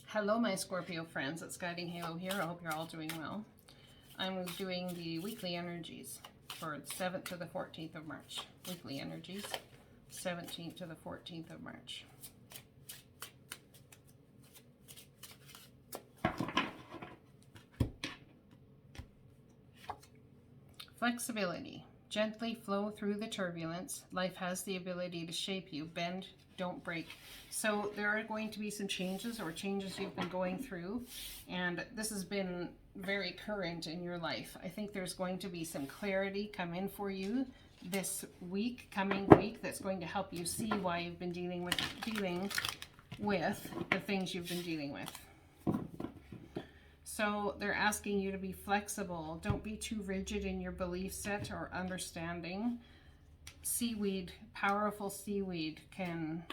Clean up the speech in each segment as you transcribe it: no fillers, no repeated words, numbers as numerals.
Hello, my Scorpio friends. It's Guiding Halo here. I hope you're all doing well. I'm doing the weekly energies for the 7th to the 14th of March. Weekly energies, 17th to the 14th of March. Flexibility. Gently flow through the turbulence. Life has the ability to shape you. Bend, don't break. So there are going to be some changes you've been going through, and this has been very current in your life. I think there's going to be some clarity come in for you this coming week, that's going to help you see why you've been dealing with the things you've been dealing with. So they're asking you to be flexible. Don't be too rigid in your belief set or understanding. Seaweed, powerful seaweed, can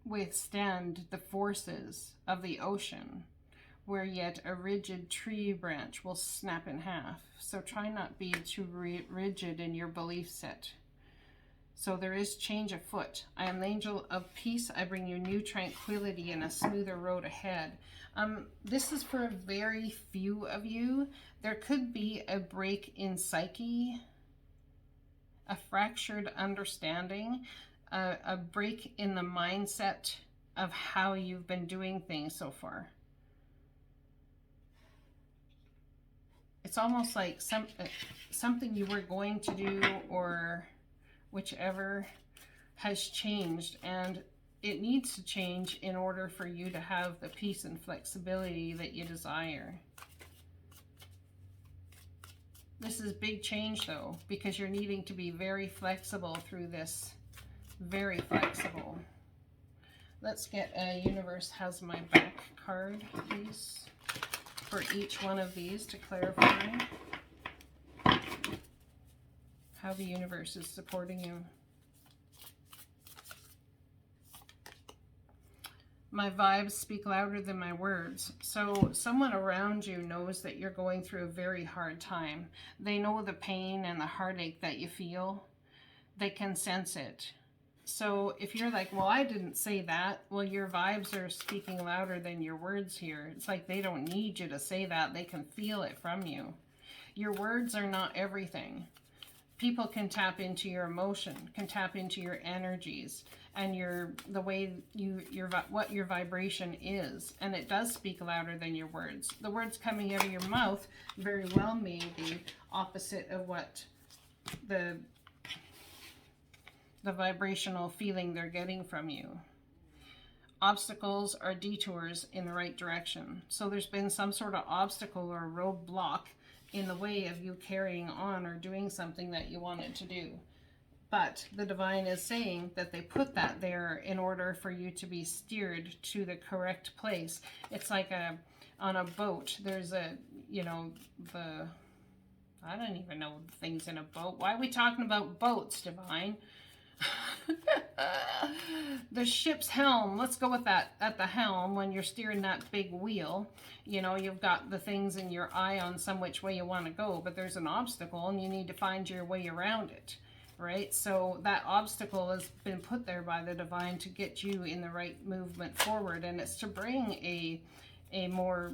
withstand the forces of the ocean, where yet a rigid tree branch will snap in half. So try not to be too rigid in your belief set. So there is change afoot. I am the angel of peace. I bring you new tranquility and a smoother road ahead. This is for very few of you. There could be a break in psyche, a fractured understanding, a break in the mindset of how you've been doing things so far. It's almost like something you were going to do, or whichever, has changed, and it needs to change in order for you to have the peace and flexibility that you desire. This is big change though, because you're needing to be very flexible through this. Very flexible. Let's get a Universe Has My Back card, please, for each one of these to clarify how the universe is supporting you. My vibes speak louder than my words. So someone around you knows that you're going through a very hard time. They know the pain and the heartache that you feel. They can sense it. So if you're like, well, I didn't say that, well, your vibes are speaking louder than your words here. It's like they don't need you to say that. They can feel it from you. Your words are not everything. People can tap into your emotion, can tap into your energies, and the way what your vibration is, and it does speak louder than your words. The words coming out of your mouth very well may be opposite of what the vibrational feeling they're getting from you. Obstacles are detours in the right direction. So there's been some sort of obstacle or roadblock in the way of you carrying on or doing something that you wanted to do. But the divine is saying that they put that there in order for you to be steered to the correct place. It's like on a boat, there's I don't even know things in a boat. Why are we talking about boats, divine? The ship's helm, let's go with that. At the helm, when you're steering that big wheel, you've got the things in your eye on some which way you want to go, but there's an obstacle and you need to find your way around it, right? So that obstacle has been put there by the divine to get you in the right movement forward, and it's to bring a more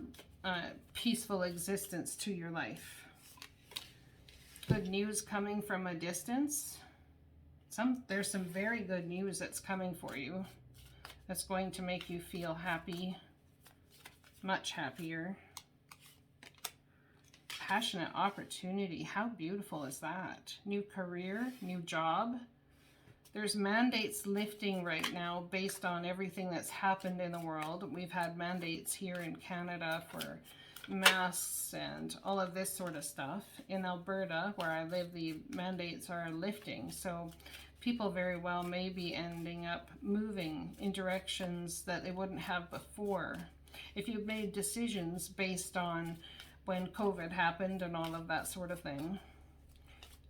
peaceful existence to your life. Good news coming from a distance. There's some very good news that's coming for you. That's going to make you feel happy, much happier. Passionate opportunity. How beautiful is that? New career, new job. There's mandates lifting right now based on everything that's happened in the world. We've had mandates here in Canada for masks and all of this sort of stuff. In Alberta, where I live, the mandates are lifting. So people very well may be ending up moving in directions that they wouldn't have before. If you've made decisions based on when COVID happened and all of that sort of thing.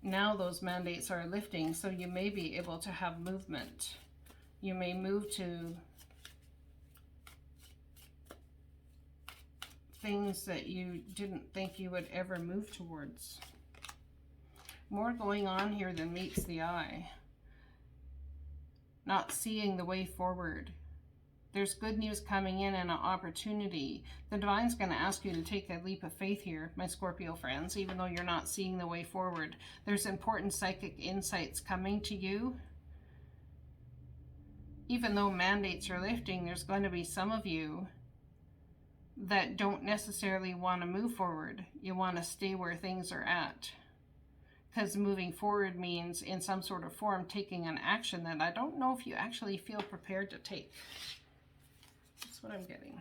Now those mandates are lifting, so you may be able to have movement. You may move to things that you didn't think you would ever move towards. More going on here than meets the eye. Not seeing the way forward. There's good news coming in and an opportunity. The Divine's going to ask you to take a leap of faith here, my Scorpio friends, even though you're not seeing the way forward. There's important psychic insights coming to you. Even though mandates are lifting, there's going to be some of you that don't necessarily want to move forward. You want to stay where things are at. Because moving forward means, in some sort of form, taking an action that I don't know if you actually feel prepared to take. That's what I'm getting.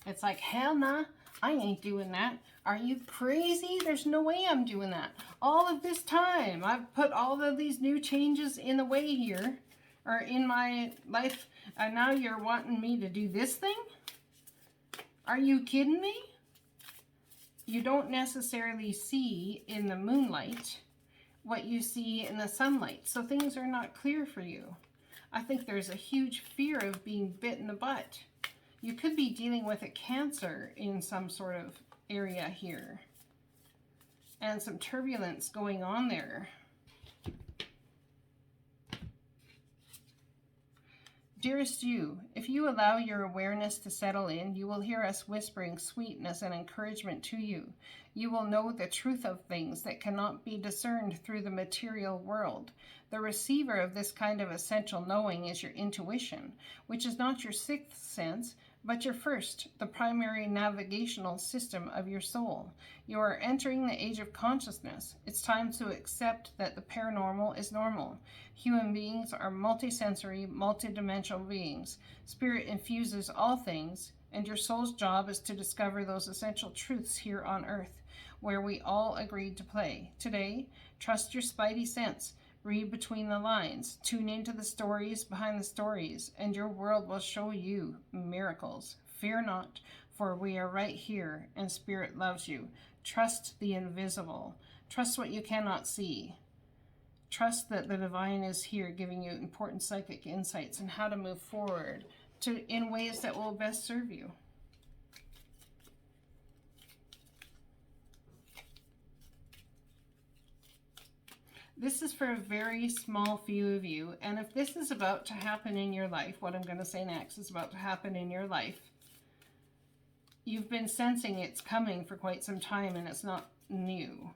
It's like, hell nah, I ain't doing that. Are you crazy? There's no way I'm doing that. All of this time, I've put all of these new changes in the way here, or in my life, and now you're wanting me to do this thing? Are you kidding me? You don't necessarily see in the moonlight what you see in the sunlight, so things are not clear for you. I think there's a huge fear of being bit in the butt. You could be dealing with a Cancer in some sort of area here, and some turbulence going on there. Dearest you, if you allow your awareness to settle in, you will hear us whispering sweetness and encouragement to you. You will know the truth of things that cannot be discerned through the material world. The receiver of this kind of essential knowing is your intuition, which is not your sixth sense, but your first, the primary navigational system of your soul. You are entering the age of consciousness. It's time to accept that the paranormal is normal. Human beings are multisensory, multidimensional beings. Spirit infuses all things, and your soul's job is to discover those essential truths here on Earth, where we all agreed to play. Today, trust your spidey sense. Read between the lines. Tune into the stories behind the stories, and your world will show you miracles. Fear not, for we are right here, and Spirit loves you. Trust the invisible. Trust what you cannot see. Trust that the Divine is here giving you important psychic insights on how to move forward in ways that will best serve you. This is for a very small few of you, and if this is about to happen in your life, what I'm going to say next is about to happen in your life, you've been sensing it's coming for quite some time and it's not new.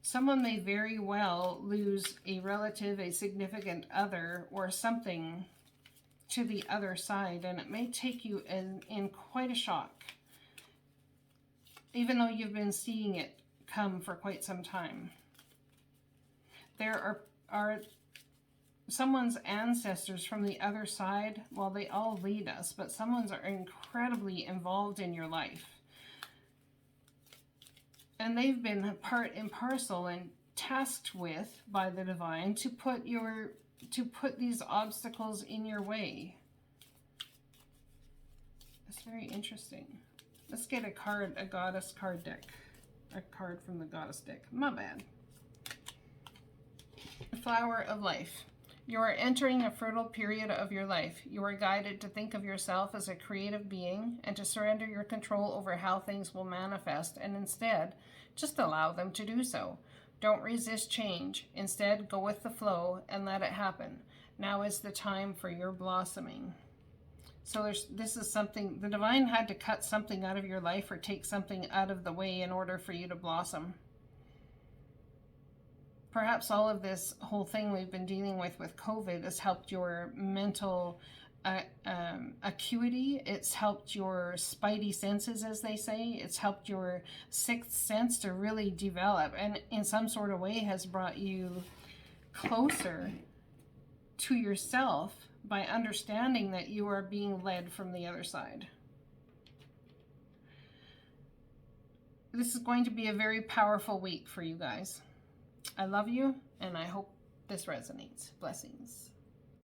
Someone may very well lose a relative, a significant other, or something to the other side, and it may take you in quite a shock, even though you've been seeing it come for quite some time. There are someone's ancestors from the other side. Well, they all lead us, but someone's are incredibly involved in your life. And they've been part and parcel and tasked with by the Divine to put these obstacles in your way. It's very interesting. Let's get a goddess card deck. A card from the goddess deck. My bad. Flower of life. You are entering a fertile period of your life. You are guided to think of yourself as a creative being and to surrender your control over how things will manifest, and instead, just allow them to do so. Don't resist change. Instead, go with the flow and let it happen. Now is the time for your blossoming. So this is something, the Divine had to cut something out of your life or take something out of the way in order for you to blossom. Perhaps all of this whole thing we've been dealing with COVID has helped your mental acuity. It's helped your spidey senses, as they say. It's helped your sixth sense to really develop, and in some sort of way has brought you closer to yourself by understanding that you are being led from the other side. This is going to be a very powerful week for you guys. I love you, and I hope this resonates. Blessings.